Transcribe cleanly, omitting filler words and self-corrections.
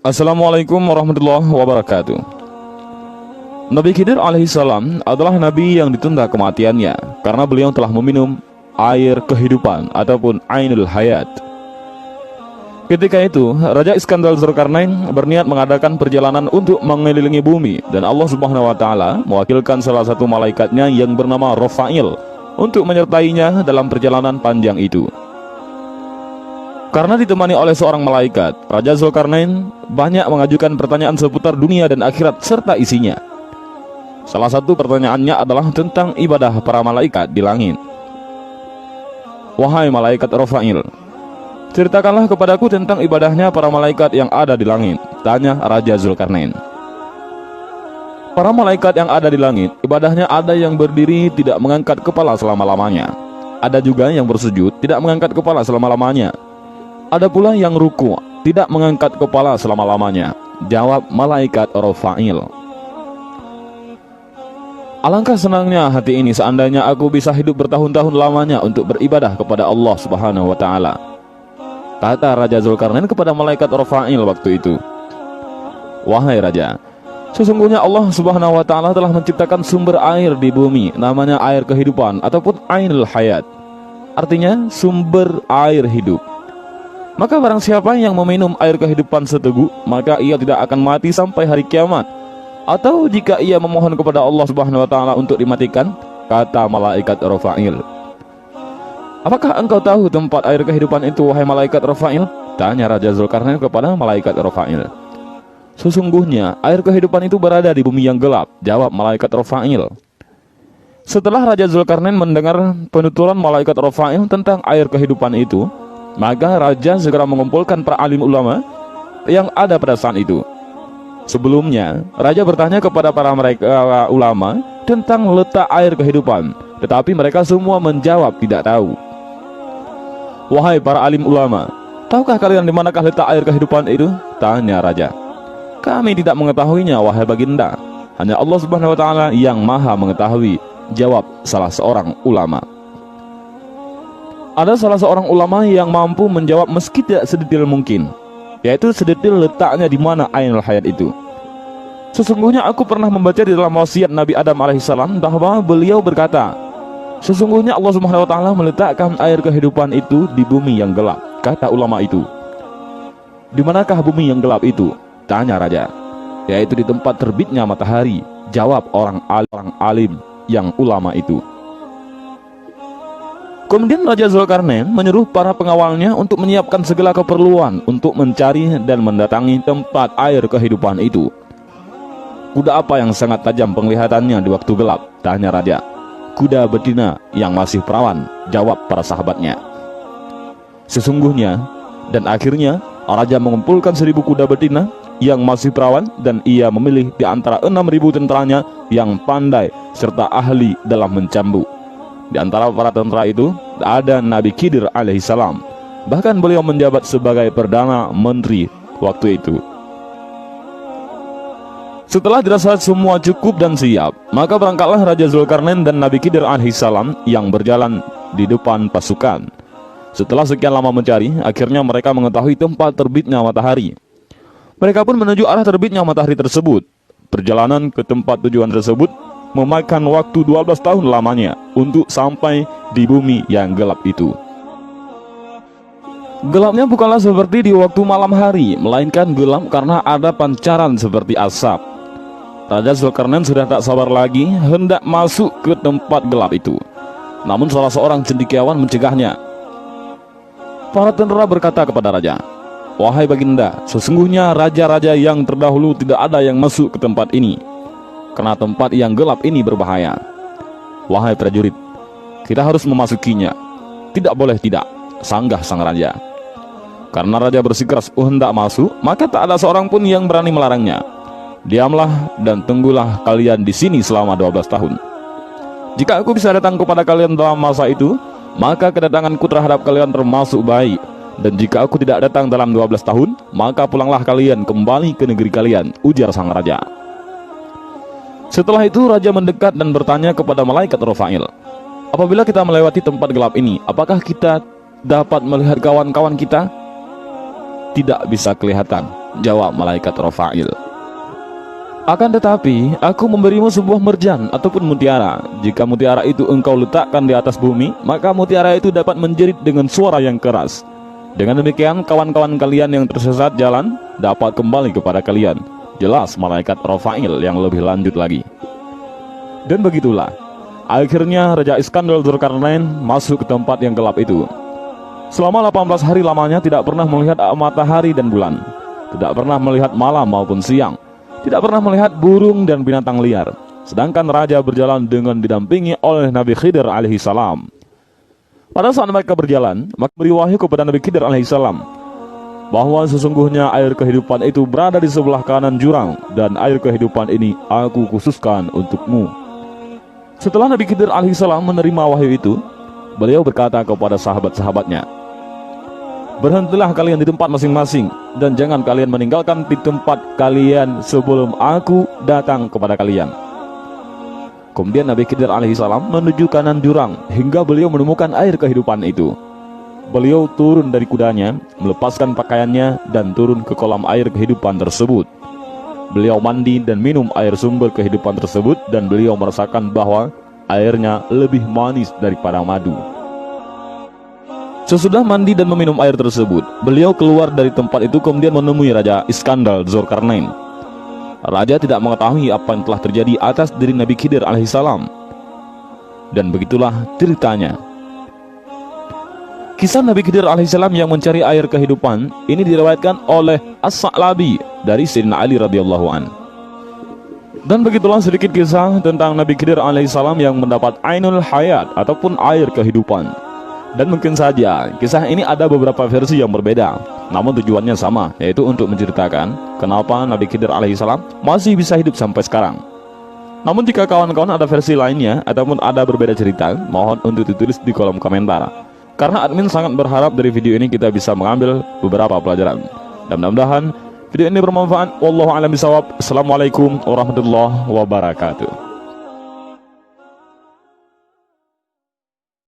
Assalamualaikum warahmatullahi wabarakatuh. Nabi Khidir alaihissalam adalah nabi yang ditunda kematiannya karena beliau telah meminum air kehidupan ataupun ainul hayat. Ketika itu, Raja Iskandar Zulkarnain berniat mengadakan perjalanan untuk mengelilingi bumi, dan Allah Subhanahu wa taala mewakilkan salah satu malaikatnya yang bernama Rafail untuk menyertainya dalam perjalanan panjang itu. Karena ditemani oleh seorang malaikat, Raja Zulkarnain banyak mengajukan pertanyaan seputar dunia dan akhirat serta isinya. Salah satu pertanyaannya adalah tentang ibadah para malaikat di langit. Wahai malaikat Rafail, ceritakanlah kepadaku tentang ibadahnya para malaikat yang ada di langit, tanya Raja Zulkarnain. Para malaikat yang ada di langit, ibadahnya ada yang berdiri tidak mengangkat kepala selama-lamanya. Ada juga yang bersujud tidak mengangkat kepala selama-lamanya. Ada pula yang ruku, tidak mengangkat kepala selama-lamanya, jawab malaikat Rafail. Alangkah senangnya hati ini seandainya aku bisa hidup bertahun-tahun lamanya untuk beribadah kepada Allah Subhanahu wa taala, kata Raja Zulkarnain kepada malaikat Rafail waktu itu. Wahai Raja, sesungguhnya Allah Subhanahu wa taala telah menciptakan sumber air di bumi, namanya air kehidupan ataupun ainul hayat, artinya sumber air hidup. Maka barang siapa yang meminum air kehidupan seteguk, maka ia tidak akan mati sampai hari kiamat. Atau jika ia memohon kepada Allah Subhanahu wa taala untuk dimatikan, kata malaikat Rafail. Apakah engkau tahu tempat air kehidupan itu, wahai malaikat Rafail? Tanya Raja Zulkarnain kepada malaikat Rafail. Sesungguhnya air kehidupan itu berada di bumi yang gelap, jawab malaikat Rafail. Setelah Raja Zulkarnain mendengar penuturan malaikat Rafail tentang air kehidupan itu, maka Raja segera mengumpulkan para alim ulama yang ada pada saat itu. Sebelumnya, Raja bertanya kepada para mereka ulama tentang letak air kehidupan, tetapi mereka semua menjawab tidak tahu. Wahai para alim ulama, tahukah kalian di manakah letak air kehidupan itu? Tanya Raja. Kami tidak mengetahuinya, wahai baginda. Hanya Allah Subhanahu wa taala yang maha mengetahui, jawab salah seorang ulama. Ada salah seorang ulama yang mampu menjawab meski tidak sedetail mungkin, yaitu sedetail letaknya di mana ainul hayat itu. Sesungguhnya aku pernah membaca di dalam wasiat Nabi Adam alaihissalam bahwa beliau berkata, sesungguhnya Allah Subhanahu wa taala meletakkan air kehidupan itu di bumi yang gelap, kata ulama itu. Di manakah bumi yang gelap itu? Tanya Raja. Yaitu di tempat terbitnya matahari, jawab orang alim yang ulama itu. Kemudian Raja Zulkarnain menyuruh para pengawalnya untuk menyiapkan segala keperluan untuk mencari dan mendatangi tempat air kehidupan itu. Kuda apa yang sangat tajam penglihatannya di waktu gelap? Tanya Raja. Kuda betina yang masih perawan, jawab para sahabatnya. Sesungguhnya, dan akhirnya Raja mengumpulkan 1000 kuda betina yang masih perawan, dan ia memilih di antara 6.000 tentaranya yang pandai serta ahli dalam mencambuk. Di antara para tentara itu ada Nabi Khidir alaihissalam. Bahkan beliau menjabat sebagai Perdana Menteri waktu itu. Setelah dirasa semua cukup dan siap, maka berangkatlah Raja Zulkarnain dan Nabi Khidir alaihissalam yang berjalan di depan pasukan. Setelah sekian lama mencari, akhirnya mereka mengetahui tempat terbitnya matahari. Mereka pun menuju arah terbitnya matahari tersebut. Perjalanan ke tempat tujuan tersebut memakan waktu 12 tahun lamanya untuk sampai di bumi yang gelap itu. Gelapnya bukanlah seperti di waktu malam hari, melainkan gelap karena ada pancaran seperti asap. Raja Zulkarnain sudah tak sabar lagi hendak masuk ke tempat gelap itu. Namun salah seorang cendekiawan mencegahnya. Para tentara berkata kepada Raja, wahai baginda, sesungguhnya raja-raja yang terdahulu tidak ada yang masuk ke tempat ini, karena tempat yang gelap ini berbahaya. Wahai prajurit, kita harus memasukinya. Tidak boleh tidak, sanggah sang raja. Karena raja bersikeras hendak masuk, maka tak ada seorang pun yang berani melarangnya. Diamlah dan tunggulah kalian di sini selama 12 tahun. Jika aku bisa datang kepada kalian dalam masa itu, maka kedatanganku terhadap kalian termasuk baik. Dan jika aku tidak datang dalam 12 tahun, maka pulanglah kalian kembali ke negeri kalian, ujar sang raja. Setelah itu Raja mendekat dan bertanya kepada malaikat Rafail, apabila kita melewati tempat gelap ini, apakah kita dapat melihat kawan-kawan kita? tidak bisa kelihatan, jawab malaikat Rafail. Akan tetapi, aku memberimu sebuah merjan ataupun mutiara. Jika mutiara itu engkau letakkan di atas bumi, maka mutiara itu dapat menjerit dengan suara yang keras. Dengan demikian, kawan-kawan kalian yang tersesat jalan dapat kembali kepada kalian. Jelas malaikat Rafail yang lebih lanjut lagi. Dan begitulah, akhirnya Raja Iskandar Dzulkarnain masuk ke tempat yang gelap itu. Selama 18 hari lamanya tidak pernah melihat matahari dan bulan, tidak pernah melihat malam maupun siang, tidak pernah melihat burung dan binatang liar. Sedangkan raja berjalan dengan didampingi oleh Nabi Khidir alaihi salam. Pada saat mereka berjalan, maka beri wahyu kepada Nabi Khidir alaihi salam bahwa sesungguhnya air kehidupan itu berada di sebelah kanan jurang, dan air kehidupan ini aku khususkan untukmu. Setelah Nabi Khidir alaihi salam menerima wahyu itu, beliau berkata kepada sahabat-sahabatnya, berhentilah kalian di tempat masing-masing, dan jangan kalian meninggalkan di tempat kalian sebelum aku datang kepada kalian. Kemudian Nabi Khidir alaihi salam menuju kanan jurang hingga beliau menemukan air kehidupan itu. Beliau turun dari kudanya, melepaskan pakaiannya, dan turun ke kolam air kehidupan tersebut. Beliau mandi dan minum air sumber kehidupan tersebut, dan beliau merasakan bahwa airnya lebih manis daripada madu. Sesudah mandi dan meminum air tersebut, beliau keluar dari tempat itu kemudian menemui Raja Iskandar Dzulkarnain. Raja tidak mengetahui apa yang telah terjadi atas diri Nabi Khidir alaihissalam. Dan begitulah ceritanya. Kisah Nabi Khidir alaihissalam yang mencari air kehidupan ini diriwayatkan oleh As-Sa'labi dari Sayyidina Ali radhiyallahu an. Dan begitulah sedikit kisah tentang Nabi Khidir alaihissalam yang mendapat Ainul Hayat ataupun air kehidupan. Dan mungkin saja kisah ini ada beberapa versi yang berbeda, namun tujuannya sama, yaitu untuk menceritakan kenapa Nabi Khidir alaihissalam masih bisa hidup sampai sekarang. Namun jika kawan-kawan ada versi lainnya ataupun ada berbeda cerita, mohon untuk ditulis di kolom komentar, karena admin sangat berharap dari video ini kita bisa mengambil beberapa pelajaran. Dan mudah-mudahan video ini bermanfaat. Wallahu a'lam bishawab. Assalamualaikum warahmatullahi wabarakatuh.